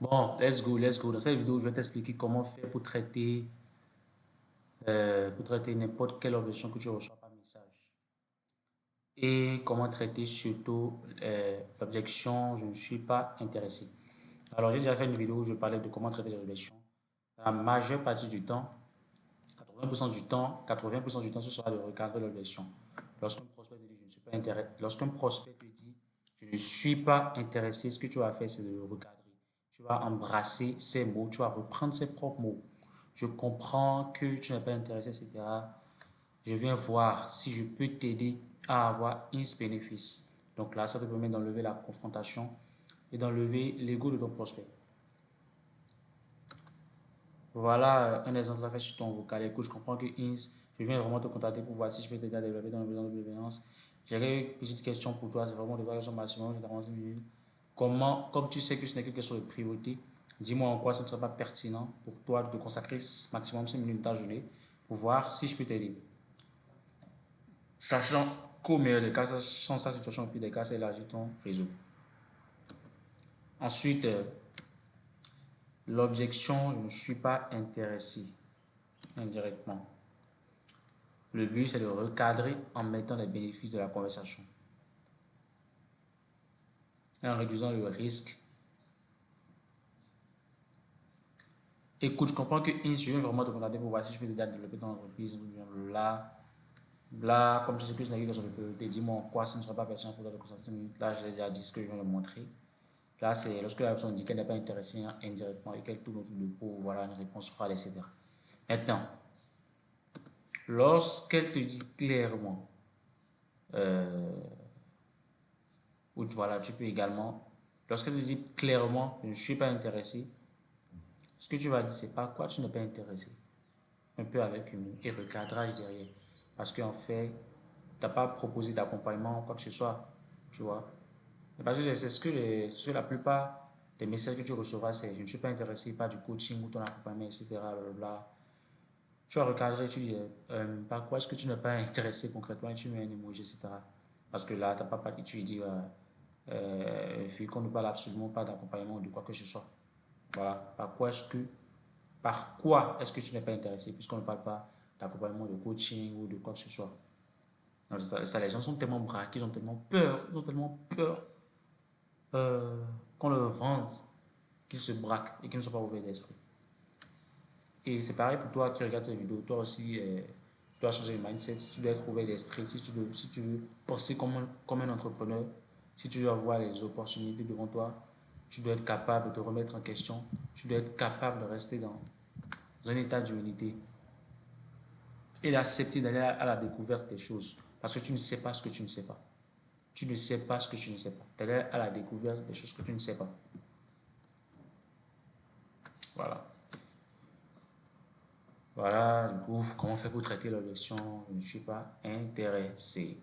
Bon, let's go, let's go. Dans cette vidéo, je vais t'expliquer comment faire pour traiter n'importe quelle objection que tu reçois par message. Et comment traiter surtout l'objection «je ne suis pas intéressé». Alors, j'ai déjà fait une vidéo où je parlais de comment traiter les objections. La majeure partie du temps, 80% du temps, 80% du temps, ce sera de recadrer l'objection. Lorsqu'un prospect te dit «je ne suis pas intéressé», lorsqu'un prospect te dit «je ne suis pas intéressé», ce que tu vas faire, c'est de le recadrer. Tu vas embrasser ces mots, tu vas reprendre ses propres mots. Je comprends que tu n'es pas intéressé, etc. Je viens voir si je peux t'aider à avoir un bénéfice. Donc là, ça te permet d'enlever la confrontation et d'enlever l'ego de ton prospect. Voilà un exemple à faire sur ton vocal. Écoute, je comprends que je viens vraiment te contacter pour voir si je peux t'aider à développer dans le besoin de bienveillance. J'ai une petite question pour toi, c'est vraiment des questions maximum de 45 minutes. Comment, comme tu sais que ce n'est que question de priorité, dis-moi en quoi ce ne sera pas pertinent pour toi de consacrer maximum 5 minutes de ta journée pour voir si je peux t'aider. Sachant qu'au meilleur des cas, sans sa situation, au pire des cas, c'est élargir ton réseau. Ensuite, l'objection, je ne suis pas intéressé indirectement. Le but, c'est de recadrer en mettant les bénéfices de la conversation et en réduisant le risque. Écoute, je comprends que je viens vraiment te contacter pour voir si je peux t'aider à développer ton entreprise. Là, comme tu sais que je n'ai que sur le priorité, dis-moi en quoi ce ne sera pas pertinent pour toi de consacrer 5 minutes. Là, j'ai déjà dit ce que je viens de montrer. Là, c'est lorsque la personne dit qu'elle n'est pas intéressée indirectement et qu'elle tourne autour du pot, voilà une réponse froide, etc. Maintenant, lorsqu'elle te dit clairement, ou voilà, tu peux également, lorsqu'elle te dit clairement, je ne suis pas intéressé, ce que tu vas dire, c'est pas quoi tu n'es pas intéressé. Un peu avec un recadrage derrière. Parce qu'en fait, tu n'as pas proposé d'accompagnement, quoi que ce soit. Tu vois. Parce que c'est ce que la plupart des messages que tu recevras, c'est je ne suis pas intéressé par du coaching ou ton accompagnement, etc. Blablabla. Tu vas recadrer, tu dis par quoi est-ce que tu n'es pas intéressé concrètement et tu mets un emoji, etc. Parce que là, tu n'as pas parlé, tu dis vu qu'on ne parle absolument pas d'accompagnement ou de quoi que ce soit. Voilà. Par quoi est-ce que tu n'es pas intéressé puisqu'on ne parle pas d'accompagnement, de coaching ou de quoi que ce soit. Donc, les gens sont tellement braqués, ils ont tellement peur qu'on leur vende qu'ils se braquent et qu'ils ne sont pas ouverts d'esprit. Et c'est pareil pour toi qui regardes cette vidéo. Toi aussi, tu dois changer de mindset. Si tu dois être ouvert d'esprit, si tu veux penser comme un entrepreneur, si tu dois voir les opportunités devant toi, tu dois être capable de te remettre en question. Tu dois être capable de rester dans un état d'humilité et d'accepter d'aller à la découverte des choses. Parce que tu ne sais pas ce que tu ne sais pas. Tu ne sais pas ce que tu ne sais pas. D'aller à la découverte des choses que tu ne sais pas. Voilà. Voilà, du coup, comment faire pour traiter l'objection? Je ne suis pas intéressé.